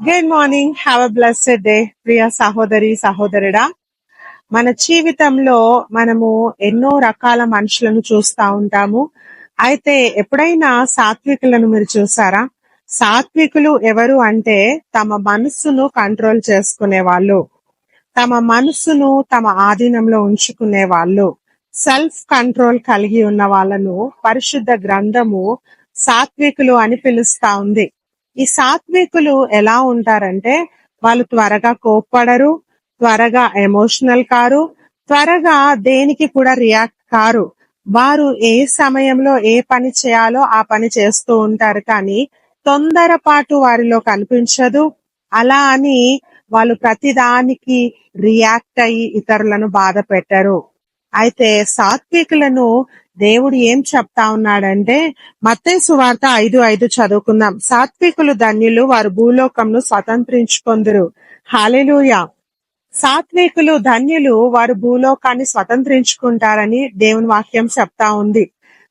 Good morning. Have a blessed day. ప్రియ సహోదరి సహోదరుడా, మన జీవితంలో మనము ఎన్నో రకాల మనుషులను చూస్తా ఉంటాము. అయితే ఎప్పుడైనా సాత్వికులను మీరు చూసారా? సాత్వికులు ఎవరు అంటే తమ మనస్సును కంట్రోల్ చేసుకునే వాళ్ళు, తమ మనస్సును తమ ఆధీనంలో ఉంచుకునే వాళ్ళు, సెల్ఫ్ కంట్రోల్ కలిగి ఉన్న వాళ్ళను పరిశుద్ధ గ్రంథము సాత్వికులు అని పిలుస్తా ఉంది. ఈ సాత్వికులు ఎలా ఉంటారంటే వాళ్ళు త్వరగా కోప్పడరు, త్వరగా ఎమోషనల్ కారు, త్వరగా దేనికి కూడా రియాక్ట్ కారు. వారు ఏ సమయంలో ఏ పని చేయాలో ఆ పని చేస్తూ ఉంటారు, కానీ తొందరపాటు వారిలో కనిపించదు. అలా అని వాళ్ళు ప్రతిదానికి రియాక్ట్ అయ్యి ఇతరులను బాధ పెట్టరు. అయితే సాత్వికులను దేవుడు ఏం చెప్తా ఉన్నాడంటే, మత్తయి సువార్త 5:5 చదువుకుందాం. సాత్వికులు ధన్యులు, వారు భూలోకంను స్వతంత్రించుకొందురు. హల్లెలూయా. సాత్వికులు ధన్యులు, వారు భూలోకాన్ని స్వతంత్రించుకుంటారని దేవుని వాక్యం చెప్తా ఉంది.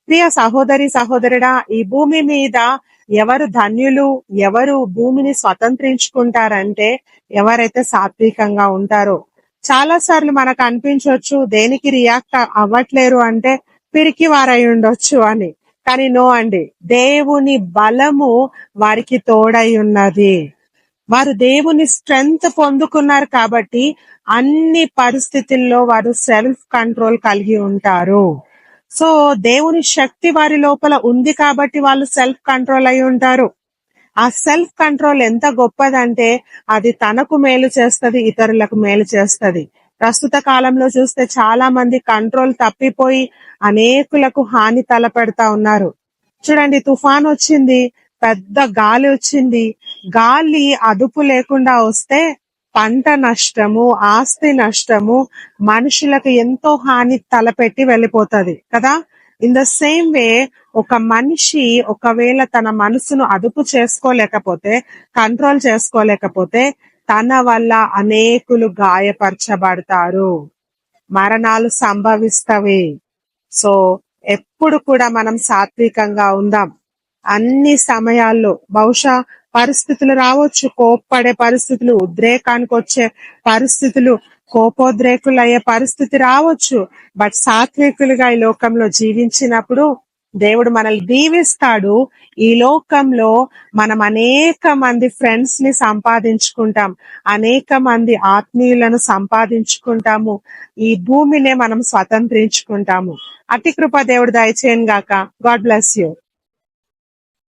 ప్రియ సహోదరి సహోదరుడా, ఈ భూమి మీద ఎవరు ధన్యులు, ఎవరు భూమిని స్వతంత్రించుకుంటారంటే ఎవరైతే సాత్వికంగా ఉంటారో. చాలా సార్లు మనకు అనిపించవచ్చు దేనికి రియాక్ట్ అవ్వట్లేరు అంటే పిరికి వారై ఉండొచ్చు అని, కానీ నో అండి, దేవుని బలము వారికి తోడై ఉన్నది. వారు దేవుని స్ట్రెంగ్త్ పొందుకున్నారు కాబట్టి అన్ని పరిస్థితుల్లో వారు సెల్ఫ్ కంట్రోల్ కలిగి ఉంటారు. సో దేవుని శక్తి వారి లోపల ఉంది కాబట్టి వాళ్ళు సెల్ఫ్ కంట్రోల్ అయి ఉంటారు. ఆ సెల్ఫ్ కంట్రోల్ ఎంత గొప్పదంటే అది తనకు మేలు చేస్తది, ఇతరులకు మేలు చేస్తది. ప్రస్తుత కాలంలో చూస్తే చాలా మంది కంట్రోల్ తప్పిపోయి అనేకులకు హాని తలపెడతా ఉన్నారు. చూడండి, తుఫాన్ వచ్చింది, పెద్ద గాలి వచ్చింది, గాలి అదుపు లేకుండా వస్తే పంట నష్టము, ఆస్తి నష్టము, మనుషులకు ఎంతో హాని తలపెట్టి వెళ్ళిపోతది కదా. ఇన్ ద సేమ్ వే ఒక మనిషి ఒకవేళ తన మనసును అదుపు చేసుకోలేకపోతే, కంట్రోల్ చేసుకోలేకపోతే తన వల్ల అనేకులు గాయపరచబడతారు, మరణాలు సంభవిస్తవి. సో ఎప్పుడు కూడా మనం సాత్వికంగా ఉందాం. అన్ని సమయాల్లో బహుశా పరిస్థితులు రావచ్చు, కోప్పడే పరిస్థితులు, ఉద్రేకానికి వచ్చే పరిస్థితులు, కోపోద్రేకులు అయ్యే పరిస్థితి రావచ్చు. బట్ సాత్వికులుగా ఈ లోకంలో జీవించినప్పుడు దేవుడు మనల్ని దీవిస్తాడు. ఈ లోకంలో మనం అనేక మంది ఫ్రెండ్స్ ని సంపాదించుకుంటాం, అనేక మంది ఆత్మీయులను సంపాదించుకుంటాము, ఈ భూమినే మనం స్వతంత్రించుకుంటాము. అతి కృప దేవుడు దయచేయను గాక. God bless you.